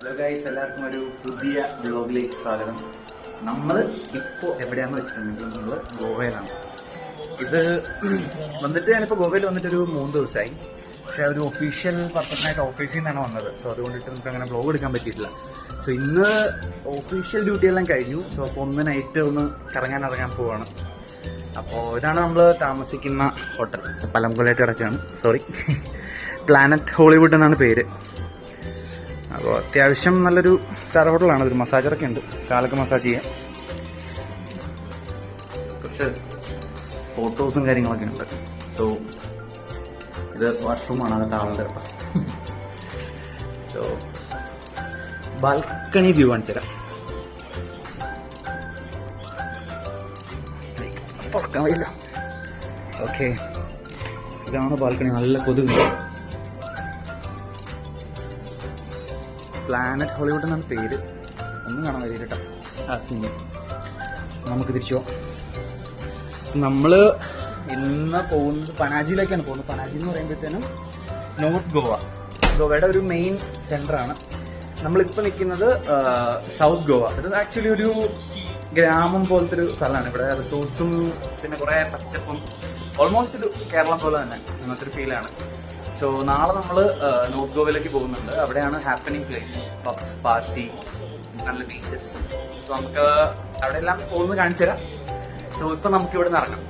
Hello guys, എല്ലാവർക്കും ഒരു പുതിയ വ്ലോഗിലേക്ക് സ്വാഗതം. നമ്മൾ ഇപ്പോൾ എവിടെയാണെന്ന് വെച്ചിട്ടുണ്ടെങ്കിൽ നമ്മൾ ഗോവയിലാണ്. ഇത് വന്നിട്ട് ഞാനിപ്പോൾ ഗോവയിൽ വന്നിട്ട് ഒരു 3 ദിവസമായി. പക്ഷേ ഒരു ഒഫീഷ്യൽ പർപ്പസിനായിട്ട് ഓഫീസിൽ നിന്നാണ് വന്നത്. സോ അതുകൊണ്ടിട്ട് നമുക്ക് അങ്ങനെ വ്ലോഗ് എടുക്കാൻ പറ്റിയിട്ടില്ല. സോ ഇന്ന് ഒഫീഷ്യൽ ഡ്യൂട്ടി എല്ലാം കഴിഞ്ഞു. സോ അപ്പോൾ ഒന്ന് നൈറ്റ് ഒന്ന് ഇറങ്ങാൻ പോവാണ്. അപ്പോൾ ഇതാണ് നമ്മൾ താമസിക്കുന്ന ഹോട്ടൽ. പലമ്പുലായിട്ട് കിടക്കുകയാണ്. സോറി, പ്ലാനറ്റ് ഹോളിവുഡ് എന്നാണ് പേര്. അപ്പോൾ അത്യാവശ്യം നല്ലൊരു സ്റ്റാർ ഹോട്ടലാണ്. ഒരു മസാജറൊക്കെ ഉണ്ട്, കാലൊക്കെ മസാജ് ചെയ്യാം. കുറച്ച് ഫോട്ടോസും കാര്യങ്ങളൊക്കെ ഉണ്ട്. സോ ഇത് വാഷ്റൂമാണ്, അതൊക്കെ ആളുടെ. സോ ബാൽക്കണി വ്യൂ കാണിച്ചു തരാം. തുറക്കാൻ വയ്യല്ലോ. ഓക്കെ, ഇതാണ് ബാൽക്കണി. നല്ല കൊതുക്. പ്ലാനറ്റ് ഹോളിവുഡ് എന്നാണ് പേര്. ഒന്നും കാണാൻ കഴിയില്ല കേട്ടോ ആ സിനിമ. നമുക്ക് തിരിച്ചു പോവാം. നമ്മൾ ഇന്ന് പോകുന്നത് പനാജിയിലേക്കാണ് പോകുന്നത്. പനാജി എന്ന് പറയുമ്പോഴത്തേനും നോർത്ത് ഗോവയുടെ ഒരു മെയിൻ സെന്ററാണ്. നമ്മളിപ്പോൾ നിൽക്കുന്നത് സൗത്ത് ഗോവ. ഇത് ആക്ച്വലി ഒരു ഗ്രാമം പോലത്തെ ഒരു സ്ഥലമാണ്. ഇവിടെ റിസോർട്ട്സും പിന്നെ കുറേ പച്ചപ്പും, ഓൾമോസ്റ്റ് ഒരു കേരളം പോലെ തന്നെ അങ്ങനത്തെ ഒരു ഫീലാണ്. സോ നാളെ നമ്മൾ നോർത്ത് ഗോവയിലേക്ക് പോകുന്നുണ്ട്. അവിടെയാണ് ഹാപ്പനിങ് പ്ലേസ്, പബ്സ്, പാർട്ടി, നല്ല ബീച്ചസ്. സോ നമുക്ക് അവിടെ എല്ലാം പോകുന്നത് കാണിച്ചു തരാം. സോ ഇപ്പം നമുക്ക് ഇവിടെ നിന്ന് ഇറങ്ങാം.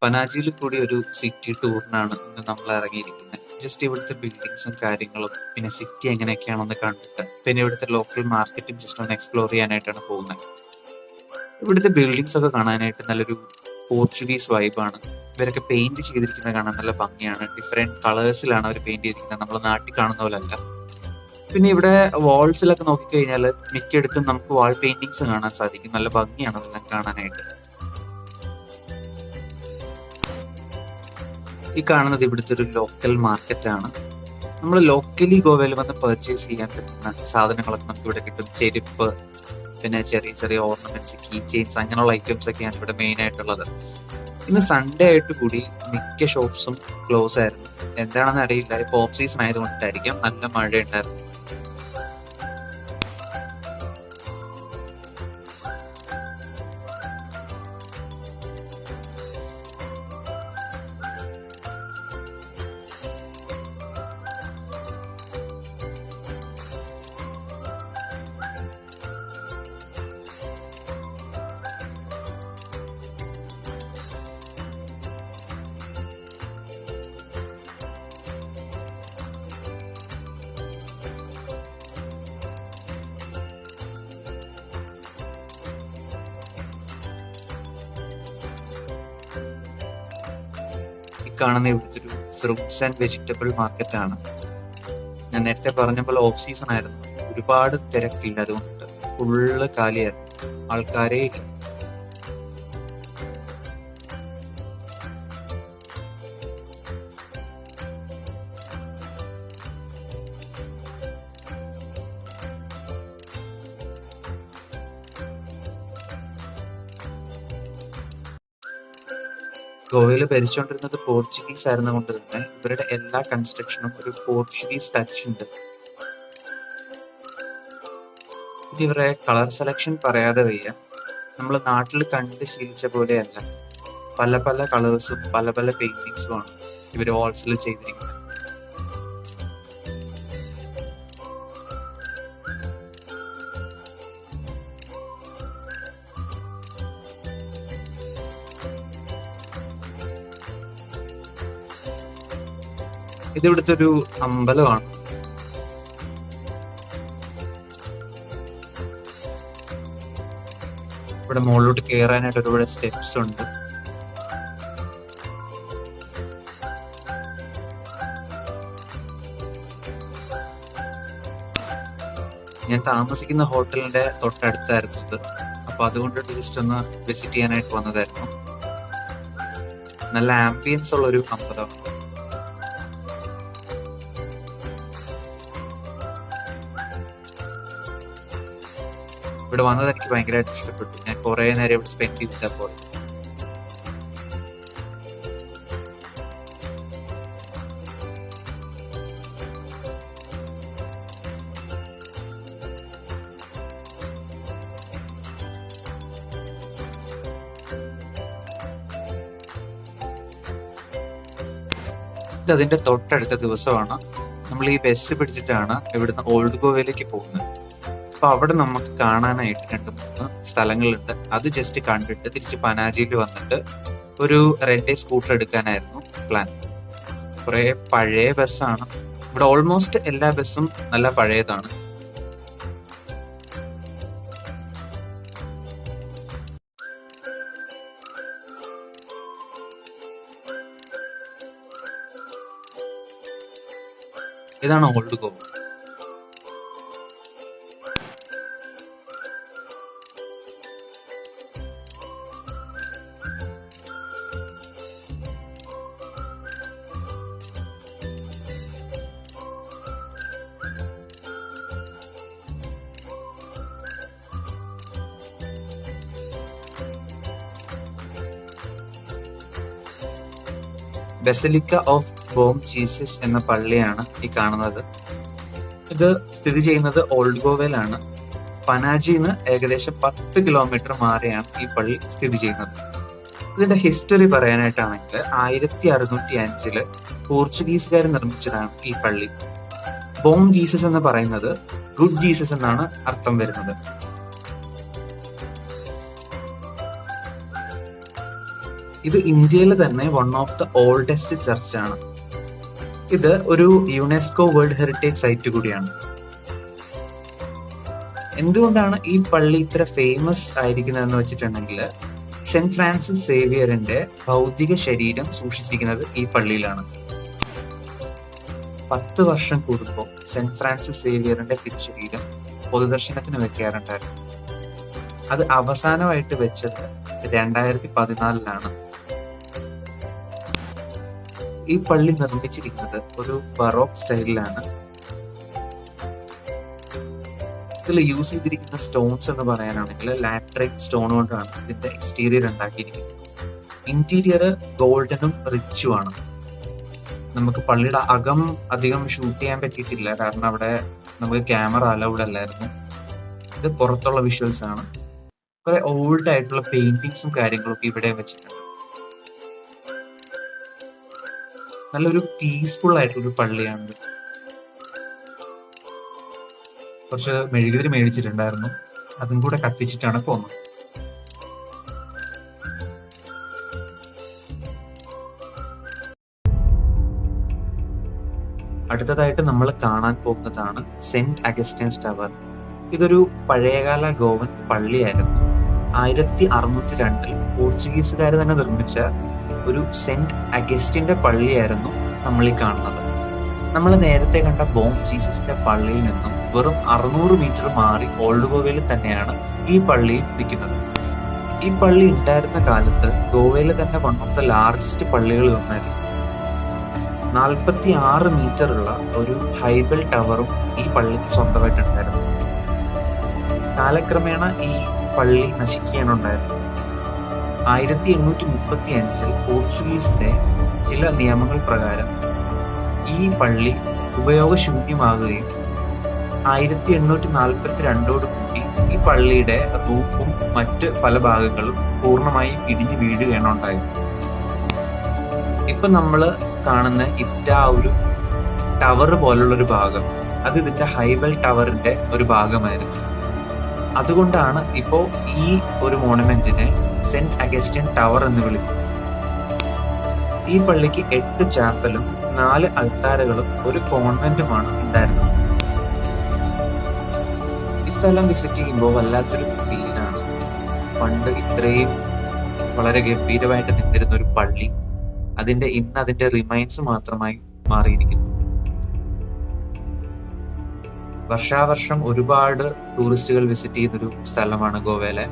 പനാജിയിൽ കൂടി ഒരു സിറ്റി ടൂറിനാണ് ഇന്ന് നമ്മൾ ഇറങ്ങിയിരിക്കുന്നത്. ജസ്റ്റ് ഇവിടുത്തെ ബിൽഡിങ്സും കാര്യങ്ങളും പിന്നെ സിറ്റി എങ്ങനെയൊക്കെയാണെന്ന് കണ്ടിട്ട് പിന്നെ ഇവിടുത്തെ ലോക്കൽ മാർക്കറ്റും ജസ്റ്റ് ഒന്ന് എക്സ്പ്ലോർ ചെയ്യാനായിട്ടാണ് പോകുന്നത്. ഇവിടുത്തെ ബിൽഡിങ്സ് ഒക്കെ കാണാനായിട്ട് നല്ലൊരു പോർച്ചുഗീസ് വൈബാണ്. ഇവരൊക്കെ പെയിന്റ് ചെയ്തിരിക്കുന്നത് കാണാൻ നല്ല ഭംഗിയാണ്. ഡിഫറെന്റ് കളേഴ്സിലാണ് അവർ പെയിന്റ് ചെയ്തിരിക്കുന്നത്, നമ്മൾ നാട്ടിൽ കാണുന്ന പോലെ അല്ല. പിന്നെ ഇവിടെ വാൾസിലൊക്കെ നോക്കിക്കഴിഞ്ഞാൽ മിക്കയിടത്തും നമുക്ക് വാൾ പെയിന്റിങ്സ് കാണാൻ സാധിക്കും. നല്ല ഭംഗിയാണ് അതെല്ലാം കാണാനായിട്ട്. ഈ കാണുന്നത് ഇവിടുത്തെ ഒരു ലോക്കൽ മാർക്കറ്റ് ആണ്. നമ്മൾ ലോക്കലി ഗോവയിൽ വന്ന് പർച്ചേസ് ചെയ്യാൻ പറ്റുന്ന സാധനങ്ങളൊക്കെ നമുക്ക് ഇവിടെ കിട്ടും. ചെരുപ്പ്, പിന്നെ ചെറിയ ചെറിയ ഓർണമെന്റ്സ്, കീ ചെയിൻസ്, അങ്ങനെയുള്ള ഐറ്റംസ് ഒക്കെയാണ് ഇവിടെ മെയിൻ ആയിട്ടുള്ളത്. ഇന്ന് സൺഡേ ആയിട്ട് കൂടി മിക്ക ഷോപ്സും ക്ലോസ് ആയിരുന്നു. എന്താണെന്ന് അറിയില്ല, ഇപ്പൊ ഓഫ് സീസൺ ആയതുകൊണ്ടായിരിക്കാം. നല്ല മഴ ഉണ്ടായിരുന്നു. കാണുന്ന ഇവിടുത്തെ ഒരു ഫ്രൂട്ട്സ് ആൻഡ് വെജിറ്റബിൾ മാർക്കറ്റ് ആണ്. ഞാൻ നേരത്തെ പറഞ്ഞ പോലെ ഓഫ് സീസൺ ആയിരുന്നു, ഒരുപാട് തിരക്കില്ല, അതുകൊണ്ട് ഫുള്ള് കാലിയായിരുന്നു, ആൾക്കാരേ ഇല്ല. ഗോവയിൽ ഭരിച്ചുകൊണ്ടിരുന്നത് പോർച്ചുഗീസ് ആയിരുന്നുകൊണ്ട് തന്നെ ഇവരുടെ എല്ലാ കൺസ്ട്രക്ഷനും ഒരു പോർച്ചുഗീസ് ടച്ച് ഉണ്ട്. ഇവരുടെ കളർ സെലക്ഷൻ പറയാതെ വയ്യ. നമ്മൾ നാട്ടിൽ കണ്ട് ശീലിച്ച പോലെയല്ല. പല പല കളേഴ്സും പല പല പെയിന്റിങ്സുമാണ് ഇവർ വാൾസിൽ ചെയ്തിരിക്കുന്നത്. ഇത് ഇവിടുത്തെ ഒരു അമ്പലമാണ്. ഇവിടെ മുകളിലോട്ട് കയറാനായിട്ട് ഒരുപാട് സ്റ്റെപ്സ് ഉണ്ട്. ഞാൻ താമസിക്കുന്ന ഹോട്ടലിന്റെ തൊട്ടടുത്തായിരുന്നു ഇത്. അപ്പൊ അതുകൊണ്ടിട്ട് ജസ്റ്റ് ഒന്ന് വിസിറ്റ് ചെയ്യാനായിട്ട് വന്നതായിരുന്നു. നല്ല ആംബിയൻസ് ഉള്ള ഒരു അമ്പലമാണ്. ഇവിടെ വന്നത് എനിക്ക് ഭയങ്കരമായിട്ട് ഇഷ്ടപ്പെട്ടു. ഞാൻ കുറെ നേരം ഇവിടെ സ്പെൻഡ് ചെയ്തിട്ടാ പോയത്. ഇത് അതിന്റെ തൊട്ടടുത്ത ദിവസമാണ്. നമ്മൾ ഈ ബസ് പിടിച്ചിട്ടാണ് ഇവിടുന്ന് ഓൾഡ് ഗോവയിലേക്ക് പോകുന്നത്. അപ്പൊ അവിടെ നമുക്ക് കാണാനായിട്ട് 2-3 സ്ഥലങ്ങളുണ്ട്. അത് ജസ്റ്റ് കണ്ടിട്ട് തിരിച്ച് പനാജിയിൽ വന്നിട്ട് ഒരു റെന്റ് സ്കൂട്ടർ എടുക്കാനായിരുന്നു പ്ലാൻ. കുറെ പഴയ ബസ്സാണ്. ഇവിടെ ഓൾമോസ്റ്റ് എല്ലാ ബസ്സും നല്ല പഴയതാണ്. ഇതാണ് old Goa. Basilica of Bohm Jesus എന്ന പള്ളിയാണ് ഈ കാണുന്നത്. ഇത് സ്ഥിതി ചെയ്യുന്നത് ഓൾഡ് ഗോവയിലാണ്. പനാജിന്ന് ഏകദേശം 10 കിലോമീറ്റർ മാറിയാണ് ഈ പള്ളി സ്ഥിതി ചെയ്യുന്നത്. ഇതിന്റെ ഹിസ്റ്ററി പറയാനായിട്ടാണെങ്കിൽ 1605 പോർച്ചുഗീസുകാർ നിർമ്മിച്ചതാണ് ഈ പള്ളി. ബോം ജീസസ് എന്ന് പറയുന്നത് ഗുഡ് ജീസസ് എന്നാണ് അർത്ഥം വരുന്നത്. ഇത് ഇന്ത്യയിലെ തന്നെ വൺ ഓഫ് ദ ഓൾഡസ്റ്റ് ചർച്ചാണ്. ഇത് ഒരു യുനെസ്കോ വേൾഡ് ഹെറിറ്റേജ് സൈറ്റ് കൂടിയാണ്. എന്തുകൊണ്ടാണ് ഈ പള്ളി ഇത്ര ഫേമസ് ആയിരിക്കുന്നതെന്ന് വെച്ചിട്ടുണ്ടെങ്കിൽ സെന്റ് ഫ്രാൻസിസ് സേവിയറിന്റെ ഭൗതിക ശരീരം സൂക്ഷിച്ചിരിക്കുന്നത് ഈ പള്ളിയിലാണ്. 10 വർഷം കൂടുമ്പോൾ സെന്റ് ഫ്രാൻസിസ് സേവിയറിന്റെ തിരുശരീരം പൊതുദർശനത്തിന് വെക്കാറുണ്ടായിരുന്നു. അത് അവസാനമായിട്ട് വെച്ചത് 2014 ഈ പള്ളി നിർമ്മിച്ചിരിക്കുന്നത് ഒരു ബറോക്ക് സ്റ്റൈലിലാണ്. ഇതിൽ യൂസ് ചെയ്തിരിക്കുന്ന സ്റ്റോൺസ് എന്ന് പറയാനാണെങ്കിൽ ലാറ്ററൈറ്റ് സ്റ്റോൺ കൊണ്ടാണ് ഇതിന്റെ എക്സ്റ്റീരിയർ ഉണ്ടാക്കിയിരിക്കുന്നത്. ഇന്റീരിയർ ഗോൾഡനും റിച്ചും ആണ്. നമുക്ക് പള്ളിയുടെ അകം അധികം ഷൂട്ട് ചെയ്യാൻ പറ്റിയിട്ടില്ല, കാരണം അവിടെ നമുക്ക് ക്യാമറ അലൗഡ് അല്ലായിരുന്നു. ഇത് പുറത്തുള്ള വിഷ്വൽസ് ആണ്. കുറെ ഓൾഡ് ആയിട്ടുള്ള പെയിന്റിങ്സും കാര്യങ്ങളൊക്കെ ഇവിടെ വെച്ചിട്ടുണ്ട്. നല്ലൊരു പീസ്ഫുൾ ആയിട്ടുള്ള ഒരു പള്ളിയാണിത്. കുറച്ച് മെഴുകുതിരി മേടിച്ചിട്ടുണ്ടായിരുന്നു, അതും കൂടെ കത്തിച്ചിട്ടാണ് പോകുന്നത്. അടുത്തതായിട്ട് നമ്മൾ കാണാൻ പോകുന്നതാണ് സെന്റ് അഗസ്റ്റൈൻസ് ടവർ. ഇതൊരു പഴയകാല ഗോവൻ പള്ളിയായിരുന്നു. 1602 പോർച്ചുഗീസുകാർ തന്നെ നിർമ്മിച്ച ഒരു സെന്റ് അഗസ്റ്റിന്റെ പള്ളിയായിരുന്നു നമ്മൾ ഈ കാണുന്നത്. നമ്മൾ നേരത്തെ കണ്ട ബോം ജീസസിന്റെ പള്ളിയിൽ നിന്നും വെറും 600 മീറ്റർ മാറി ഓൾഡ് ഗോവയിൽ തന്നെയാണ് ഈ പള്ളിയും നിൽക്കുന്നത്. ഈ പള്ളി ഉണ്ടായിരുന്ന കാലത്ത് ഗോവയിലെ തന്നെ വൺ ഓഫ് ദ ലാർജസ്റ്റ് പള്ളികളിൽ ഒന്നായിരുന്നു. 46 മീറ്റർ ഉള്ള ഒരു ഹൈബൽ ടവറും ഈ പള്ളിക്ക് സ്വന്തമായിട്ടുണ്ടായിരുന്നു. കാലക്രമേണ ഈ പള്ളി നശിക്കുകയാണുണ്ടായിരുന്നത്. 1835 പോർച്ചുഗീസിന്റെ ചില നിയമങ്ങൾ പ്രകാരം ഈ പള്ളി ഉപയോഗശൂന്യമാകുകയും 1842 കൂടി ഈ പള്ളിയുടെ റൂഫും മറ്റ് പല ഭാഗങ്ങളും പൂർണ്ണമായും ഇടിഞ്ഞു വീഴുകയാണ് ഉണ്ടായത്. ഇപ്പൊ നമ്മള് കാണുന്ന ഇതിന്റെ ആ ഒരു ടവർ പോലുള്ള ഒരു ഭാഗം, അത് ഇതിന്റെ ഹൈവെൽ ടവറിന്റെ ഒരു ഭാഗമായിരുന്നു. അതുകൊണ്ടാണ് ഇപ്പോ ഈ ഒരു മോണമെന്റിനെ സെന്റ് അഗസ്റ്റിൻ ടവർ എന്ന് വിളിക്കുന്നത്. ഈ പള്ളിക്ക് 8 ചാപ്പലും 4 അൾത്താരകളും ഒരു കോൺവെന്റുമാണ് ഉണ്ടായിരുന്നത്. ഈ സ്ഥലം വിസിറ്റ് ചെയ്യുമ്പോൾ വല്ലാത്തൊരു ഫീലാണ്. പണ്ട് ഇത്രയും വളരെ ഗംഭീരമായിട്ട് നിന്നിരുന്ന ഒരു പള്ളി ഇന്ന് അതിന്റെ റിമൈൻസ് മാത്രമായി മാറിയിരിക്കുന്നു. വർഷാവർഷം ഒരുപാട് ടൂറിസ്റ്റുകൾ വിസിറ്റ് ചെയ്യുന്നൊരു സ്ഥലമാണ് ഗോവയിലെ.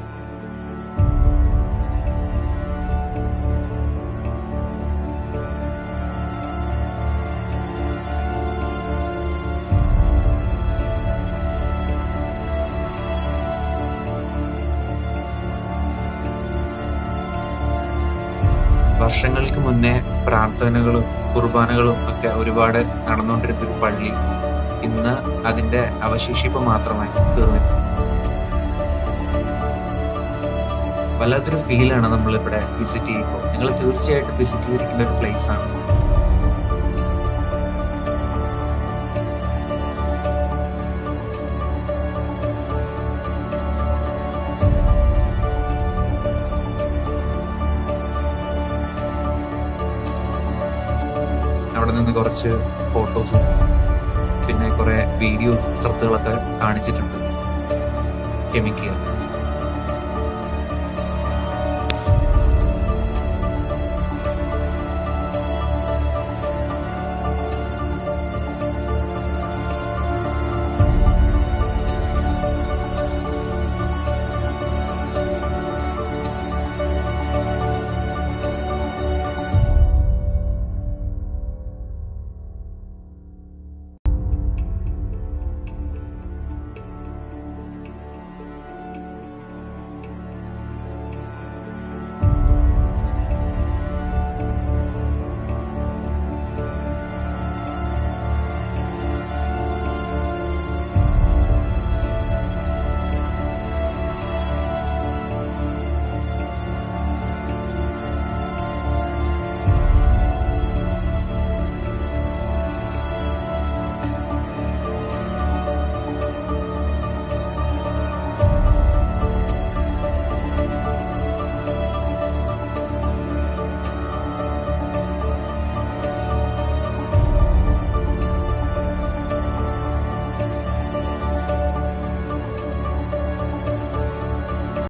വർഷങ്ങൾക്ക് മുന്നേ പ്രാർത്ഥനകളും കുർബാനകളും ഒക്കെ ഒരുപാട് നടന്നുകൊണ്ടിരുന്ന ഒരു പള്ളി ഇന്ന് അതിന്റെ അവശേഷിപ്പ് മാത്രമായി തീർന്നിട്ടുണ്ട്. വല്ലാത്തൊരു ഫീലാണ് നമ്മളിവിടെ വിസിറ്റ് ചെയ്യുമ്പോൾ. നിങ്ങൾ തീർച്ചയായിട്ടും വിസിറ്റ് ചെയ്തിരിക്കേണ്ട ഒരു പ്ലേസ് ആണ്. അവിടെ നിന്ന് കുറച്ച് ഫോട്ടോസും പിന്നെ കുറെ വീഡിയോ ചിത്രങ്ങളൊക്കെ കാണിച്ചിട്ടുണ്ട്. ക്ഷമിക്കുക.